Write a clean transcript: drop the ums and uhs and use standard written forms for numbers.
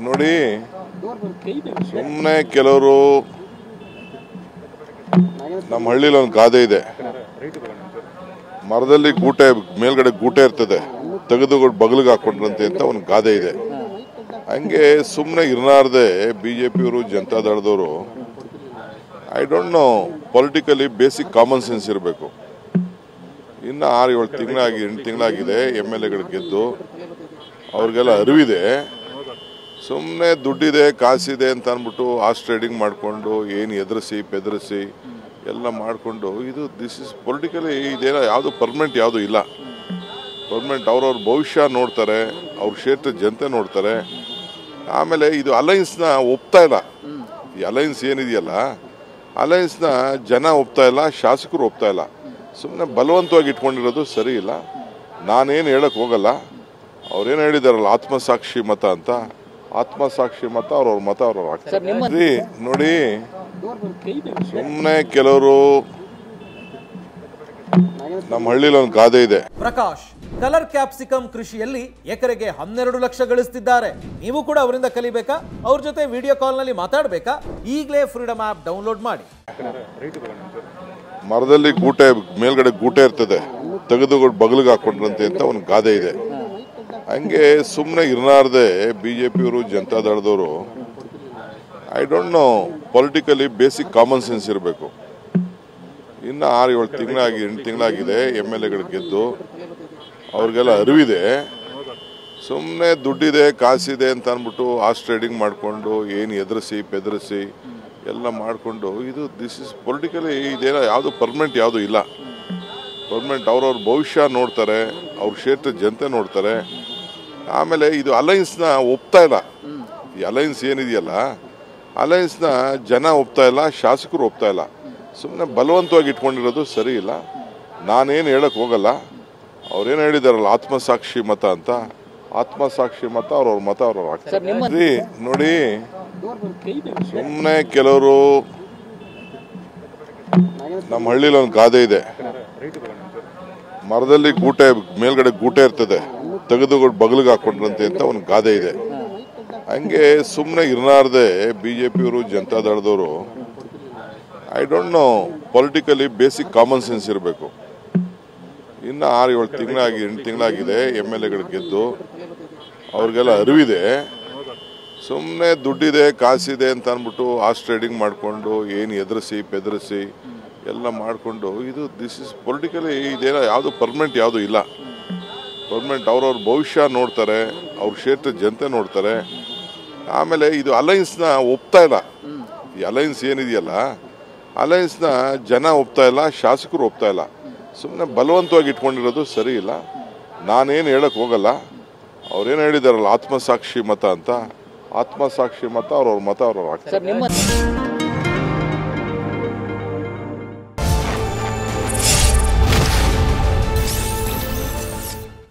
ನೋಡಿ, ಸುಮ್ಮನೆ ಕೆಲವರು ನಮ್ಮ ಹಳ್ಳಿಲಿ ಒಂದು ಗಾದೆ ಇದೆ, ಮರದಲ್ಲಿ ಗೂಟೆ ಮೇಲ್ಗಡೆ ಗೂಟೆ ಇರ್ತದೆ, ತೆಗೆದು ಬಗಲಿಗೆ ಹಾಕೊಂಡ್ರಂತೆ ಅಂತ ಒಂದು ಗಾದೆ ಇದೆ. ಹಂಗೆ ಸುಮ್ಮನೆ ಇರಲಾರ್ದೆ ಬಿಜೆಪಿಯವರು ಜನತಾದಳದವರು I don't know, politically basic common sense ಇರಬೇಕು. ಇನ್ನು 6-7 ತಿಂಗಳಾಗಿ 8 ತಿಂಗಳಾಗಿದೆ MLAಗಳು ಗೆದ್ದು, ಅವ್ರಿಗೆಲ್ಲ ಅರಿವಿದೆ. ಸುಮ್ಮನೆ ದುಡ್ಡಿದೆ ಕಾಸಿದೆ ಅಂತ ಅಂದ್ಬಿಟ್ಟು ಆಸ್ ಟ್ರೇಡಿಂಗ್ ಮಾಡಿಕೊಂಡು ಏನು ಎದುರಿಸಿ ಬೆದರಿಸಿ ಎಲ್ಲ ಮಾಡಿಕೊಂಡು ದಿಸ್ ಇಸ್ ಪೊಲಿಟಿಕಲಿ ಇದೇನೋ ಯಾವುದು ಪರ್ಮನೆಂಟ್ ಯಾವುದು ಇಲ್ಲ. ಪರ್ಮನೆಂಟ್ ಅವ್ರವ್ರ ಭವಿಷ್ಯ ನೋಡ್ತಾರೆ, ಅವ್ರ ಕ್ಷೇತ್ರ ಜನತೆ ನೋಡ್ತಾರೆ. ಆಮೇಲೆ ಇದು ಅಲೈನ್ಸ್ನ ಒಪ್ತಾ ಇಲ್ಲ. ಈ ಅಲೈನ್ಸ್ ಏನಿದೆಯಲ್ಲ, ಅಲೈನ್ಸ್ನ ಜನ ಒಪ್ತಾ ಇಲ್ಲ, ಶಾಸಕರು ಒಪ್ತಾ ಇಲ್ಲ. ಸುಮ್ಮನೆ ಬಲವಂತವಾಗಿ ಇಟ್ಕೊಂಡಿರೋದು ಸರಿ ಇಲ್ಲ. ನಾನೇನು ಹೇಳಕ್ ಹೋಗಲ್ಲ. ಅವ್ರೇನು ಹೇಳಿದಾರಲ್ಲ ಆತ್ಮಸಾಕ್ಷಿ ಮತ ಅಂತ, ಆತ್ಮಸಾಕ್ಷಿ ಮತ ಅವ್ರವ್ರ ಮತ ಅವ್ರವ್ರು ಆಗ್ತಾರೆ. ನೋಡಿ, ಸುಮ್ಮನೆ ಕೆಲವರು ನಮ್ಮ ಹಳ್ಳಿಲಿ ಒಂದು ಗಾದೆ ಇದೆ. ಪ್ರಕಾಶ್ ಕಲರ್ ಕ್ಯಾಪ್ಸಿಕಮ್ ಕೃಷಿಯಲ್ಲಿ ಎಕರೆಗೆ 12 ಲಕ್ಷ ಗಳಿಸ್ತಿದ್ದಾರೆ. ನೀವು ಕೂಡ ಅವರಿಂದ ಕಲಿಬೇಕಾ? ಅವ್ರ ಜೊತೆ ವಿಡಿಯೋ ಕಾಲ್ ನಲ್ಲಿ ಮಾತಾಡಬೇಕಾ? ಈಗಲೇ ಫ್ರೀಡಮ್ ಆಪ್ ಡೌನ್ಲೋಡ್ ಮಾಡಿ. ಮರದಲ್ಲಿ ಗೂಟೆ ಮೇಲ್ಗಡೆ ಗೂಟೆ ಇರ್ತದೆ, ತೆಗೆದು ಬಗಲಿಗೆ ಹಾಕೊಂಡ್ರಂತೆ ಅಂತ ಒಂದು ಗಾದೆ ಇದೆ. ಹಂಗೆ ಸುಮ್ಮನೆ ಇರಲಾರ್ದೆ ಬಿಜೆಪಿಯವರು ಜನತಾದಳದವರು I don't know, politically basic common sense ಇರಬೇಕು. ಇನ್ನು 6-7 ತಿಂಗಳಾಗಿ 8 ತಿಂಗಳಾಗಿದೆ MLAಗಳು ಗೆದ್ದು, ಅವ್ರಿಗೆಲ್ಲ ಅರಿವಿದೆ. ಸುಮ್ಮನೆ ದುಡ್ಡಿದೆ ಕಾಸಿದೆ ಅಂತ ಅಂದ್ಬಿಟ್ಟು ಆಸ್ ಟ್ರೇಡಿಂಗ್ ಮಾಡಿಕೊಂಡು ಏನು ಎದುರಿಸಿ ಬೆದರಿಸಿ ಎಲ್ಲ ಮಾಡಿಕೊಂಡು ದಿಸ್ ಇಸ್ ಪೊಲಿಟಿಕಲಿ ಇದೇನೋ ಯಾವುದು ಪರ್ಮನೆಂಟ್ ಯಾವುದು ಇಲ್ಲ. ಪರ್ಮನೆಂಟ್ ಅವ್ರವ್ರ ಭವಿಷ್ಯ ನೋಡ್ತಾರೆ, ಅವ್ರ ಕ್ಷೇತ್ರ ಜನತೆ ನೋಡ್ತಾರೆ. ಆಮೇಲೆ ಇದು ಅಲೈನ್ಸ್ನ ಒಪ್ತಾ ಇಲ್ಲ. ಈ ಅಲೈನ್ಸ್ ಏನಿದೆಯಲ್ಲ, ಅಲೈನ್ಸ್ನ ಜನ ಒಪ್ತಾ ಇಲ್ಲ, ಶಾಸಕರು ಒಪ್ತಾ ಇಲ್ಲ. ಸುಮ್ಮನೆ ಬಲವಂತವಾಗಿ ಇಟ್ಕೊಂಡಿರೋದು ಸರಿ ಇಲ್ಲ. ನಾನೇನು ಹೇಳಕ್ ಹೋಗಲ್ಲ. ಅವ್ರೇನು ಹೇಳಿದಾರಲ್ಲ ಆತ್ಮಸಾಕ್ಷಿ ಮತ ಅಂತ, ಆತ್ಮಸಾಕ್ಷಿ ಮತ ಅವ್ರವ್ರ ಮತ ಅವ್ರವ್ರು ಆಗ್ತಾರೆ. ನೋಡಿ, ಸುಮ್ಮನೆ ಕೆಲವರು ನಮ್ಮ ಹಳ್ಳಿಲಿ ಒಂದು ಗಾದೆ ಇದೆ, ಮರದಲ್ಲಿ ಗೂಟೆ ಮೇಲ್ಗಡೆ ಗೂಟೆ ಇರ್ತದೆ, ತೆಗೆದು ಬಗಲಿಗೆ ಹಾಕೊಂಡ್ರಂತೆ ಅಂತ ಒಂದು ಗಾದೆ ಇದೆ. ಹಂಗೆ ಸುಮ್ಮನೆ ಇರಲಾರ್ದೆ ಬಿಜೆಪಿಯವರು ಜನತಾದಳದವರು I don't know, politically basic common sense ಇರಬೇಕು. ಇನ್ನು 6-7 ತಿಂಗಳಾಗಿ 8 ತಿಂಗಳಾಗಿದೆ MLAಗಳು ಗೆದ್ದು, ಅವ್ರಿಗೆಲ್ಲ ಅರಿವಿದೆ. ಸುಮ್ಮನೆ ದುಡ್ಡಿದೆ ಕಾಸಿದೆ ಅಂತ ಅಂದ್ಬಿಟ್ಟು ಆಸ್ ಟ್ರೇಡಿಂಗ್ ಮಾಡಿಕೊಂಡು ಏನು ಎದುರಿಸಿ ಬೆದರಿಸಿ ಎಲ್ಲ ಮಾಡಿಕೊಂಡು ದಿಸ್ ಇಸ್ ಪೊಲಿಟಿಕಲಿ ಇದೇನೋ ಯಾವುದು ಪರ್ಮನೆಂಟ್ ಯಾವುದು ಇಲ್ಲ. ಪರ್ಮನೆಂಟ್ ಅವ್ರವ್ರ ಭವಿಷ್ಯ ನೋಡ್ತಾರೆ, ಅವ್ರ ಕ್ಷೇತ್ರ ಜನತೆ ನೋಡ್ತಾರೆ. ಆಮೇಲೆ ಇದು ಅಲೈನ್ಸ್ನ ಒಪ್ತಾ ಇಲ್ಲ. ಈ ಅಲೈನ್ಸ್ ಏನಿದೆಯಲ್ಲ, ಅಲೈನ್ಸ್ನ ಜನ ಒಪ್ತಾ ಇಲ್ಲ, ಶಾಸಕರು ಒಪ್ತಾ ಇಲ್ಲ. ಸುಮ್ಮನೆ ಬಲವಂತವಾಗಿ ಇಟ್ಕೊಂಡಿರೋದು ಸರಿ ಇಲ್ಲ. ನಾನೇನು ಹೇಳಕ್ ಹೋಗಲ್ಲ. ಅವ್ರೇನು ಹೇಳಿದಾರಲ್ಲ ಆತ್ಮಸಾಕ್ಷಿ ಮತ ಅಂತ, ಆತ್ಮಸಾಕ್ಷಿ ಮತ ಅವ್ರವ್ರ ಮತ ಅವ್ರವ್ರು ಆಗ್ತಾರೆ.